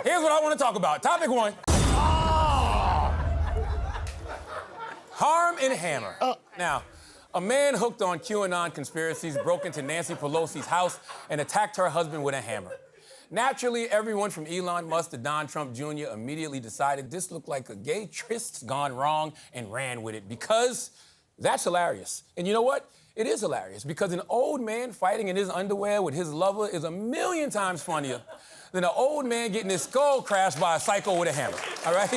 Here's what I want to talk about. Topic 1. Harm and hammer. Now, a man hooked on QAnon conspiracies broke into Nancy Pelosi's house and attacked her husband with a hammer. Naturally, everyone from Elon Musk to Don Trump Jr. immediately decided this looked like a gay tryst gone wrong and ran with it because that's hilarious. And you know what? It is hilarious because an old man fighting in his underwear with his lover is 1,000,000 times funnier than an old man getting his skull crashed by a psycho with a hammer, all right?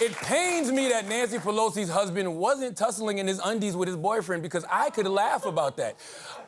It pains me that Nancy Pelosi's husband wasn't tussling in his undies with his boyfriend because I could laugh about that.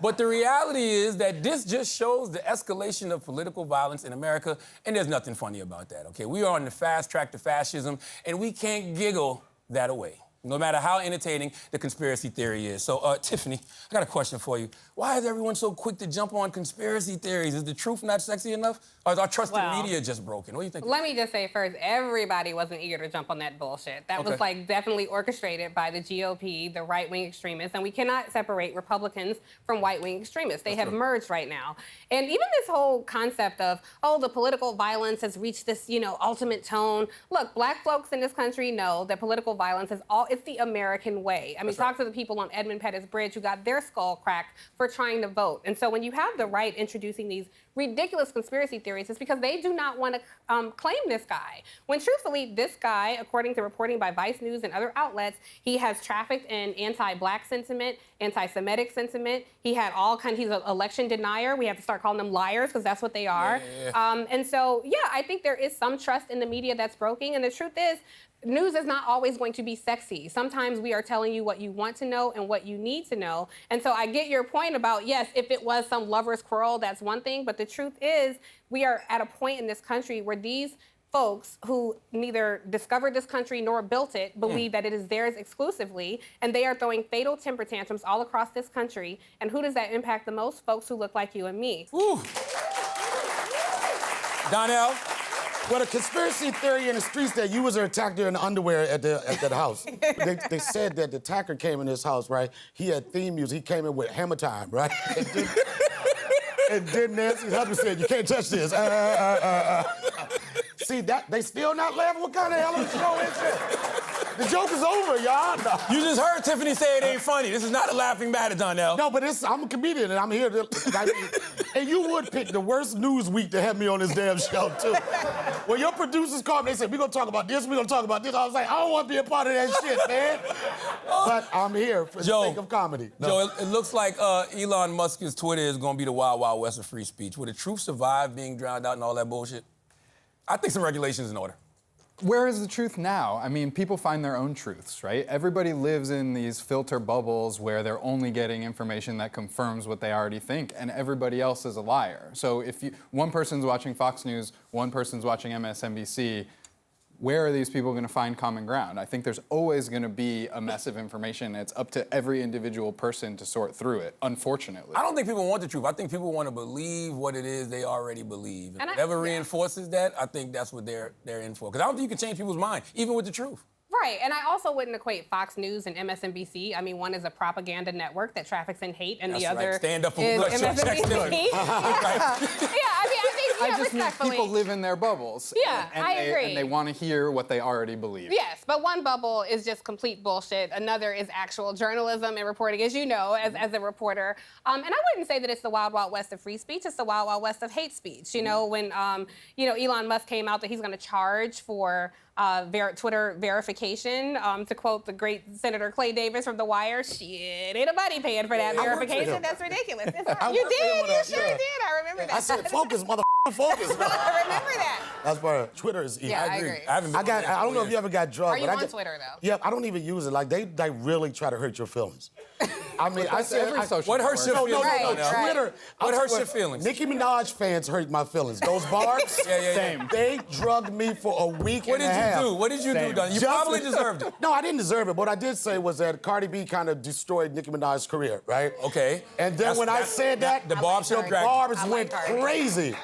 But the reality is that this just shows the escalation of political violence in America, and there's nothing funny about that, okay? We are on the fast track to fascism, and we can't giggle that away, no matter how entertaining the conspiracy theory is. So, Tiffany, I got a question for you. Why is everyone so quick to jump on conspiracy theories? Is the truth not sexy enough? Or is our trust in media just broken? What do you think? Let me just say first, everybody wasn't eager to jump on that bullshit. That was like definitely orchestrated by the GOP, the right-wing extremists, and we cannot separate Republicans from white-wing extremists. They have merged right now. And even this whole concept of, oh, the political violence has reached this, ultimate tone. Look, black folks in this country know that political violence is it's the American way. I mean, talk to the people on Edmund Pettus Bridge who got their skull cracked for trying to vote. And so when you have the right introducing these ridiculous conspiracy theories, it's because they do not want to claim this guy. When truthfully, this guy, according to reporting by Vice News and other outlets, he has trafficked in anti-black sentiment, anti-Semitic sentiment. He's an election denier. We have to start calling them liars because that's what they are. And so, I think there is some trust in the media that's broken. And the truth is, news is not always going to be sexy. Sometimes we are telling you what you want to know and what you need to know. And so I get your point about, yes, if it was some lover's quarrel, that's one thing. But the truth is, we are at a point in this country where these folks who neither discovered this country nor built it believe that it is theirs exclusively, and they are throwing fatal temper tantrums all across this country. And who does that impact the most? Folks who look like you and me. Ooh. Donnell? Well, the conspiracy theory in the streets that you was attacked in underwear at that house. They said that the attacker came in this house, right? He had theme music. He came in with Hammer Time, right? And then Nancy's husband said, "You can't touch this." See, that they still not laughing? What kind of hell of a show is this? The joke is over, y'all. No. You just heard Tiffany say it ain't funny. This is not a laughing matter, Donnell. No, but I'm a comedian, and I'm here to... and you would pick the worst news week to have me on this damn show, too. When your producers called me, they said, we're going to talk about this, we're going to talk about this. I was like, I don't want to be a part of that shit, man. But I'm here for the sake of comedy. No. Joe, it looks like Elon Musk's Twitter is going to be the wild, wild west of free speech. Will the truth survive being drowned out and all that bullshit? I think some regulations in order. Where is the truth now? I mean, people find their own truths, right? Everybody lives in these filter bubbles where they're only getting information that confirms what they already think, and everybody else is a liar. So if one person's watching Fox News, one person's watching MSNBC, where are these people going to find common ground? I think there's always going to be a mess of information. It's up to every individual person to sort through it, unfortunately. I don't think people want the truth. I think people want to believe what it is they already believe. And whatever reinforces that, I think that's what they're in for. Because I don't think you can change people's mind, even with the truth. Right, and I also wouldn't equate Fox News and MSNBC. I mean, one is a propaganda network that traffics in hate, and the other Stand up for is MSNBC. I just mean people live in their bubbles. Yeah, I agree. And they want to hear what they already believe. Yes, but one bubble is just complete bullshit. Another is actual journalism and reporting, as you know, as a reporter. And I wouldn't say that it's the wild, wild west of free speech. It's the wild, wild west of hate speech. You know, when Elon Musk came out that he's going to charge for Twitter verification, to quote the great Senator Clay Davis from The Wire, shit, ain't nobody paying for that verification. That's ridiculous. You did, you sure did. I remember that. I said, focus, motherfucker, focus. I remember that. That's why Twitter is easy. Yeah, I agree. I don't know if you ever got drugged. Are you on Twitter, though? Yeah, I don't even use it. Like, they really try to hurt your feelings. I mean, I said every social What hurts your feelings? Twitter. What hurts your feelings? Nicki Minaj fans hurt my feelings. Those barbs, Same. They drugged me for a week and a half. What did you do, Don? You probably deserved it. No, I didn't deserve it. What I did say was that Cardi B kind of destroyed Nicki Minaj's career, right? Okay. And then when I said that, the barbs went crazy.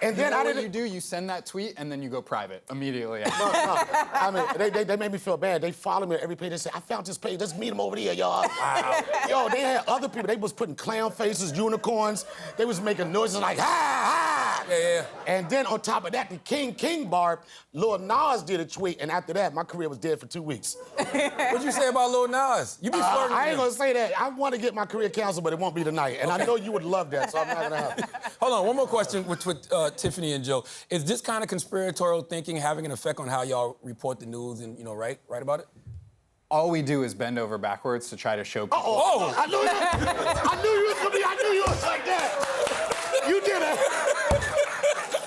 And then what you do, you send that tweet, and then you go private immediately. No. I mean, they made me feel bad. They follow me on every page. They say, I found this page. Let's meet them over there, y'all. Wow. Yo, they had other people. They was putting clown faces, unicorns. They was making noises like, ha, ha. Yeah. And then on top of that, the King bar, Lil Nas did a tweet, and after that, my career was dead for 2 weeks. What'd you say about Lil Nas? You be flirting. I ain't gonna say that. I want to get my career canceled, but it won't be tonight. And I know you would love that, so I'm not gonna have it. Hold on, one more question with Tiffany and Joe. Is this kind of conspiratorial thinking having an effect on how y'all report the news and, write about it? All we do is bend over backwards to try to show people. Oh! I knew you was gonna be, I knew you was like that. You did it.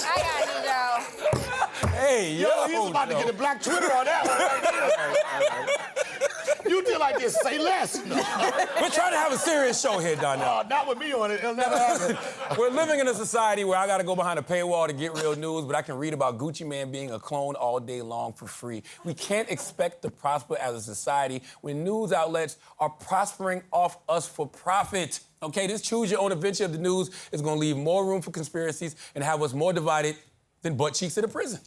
I got you, Joe. Hey, Yo, he's about to get a black Twitter on that one. You did like this, say less. We're trying to have a serious show here, Donnell. Not with me on it, it'll never happen. We're living in a society where I gotta go behind a paywall to get real news, but I can read about Gucci Mane being a clone all day long for free. We can't expect to prosper as a society when news outlets are prospering off us for profit. Okay, this choose your own adventure of the news is gonna leave more room for conspiracies and have us more divided than butt cheeks at a prison.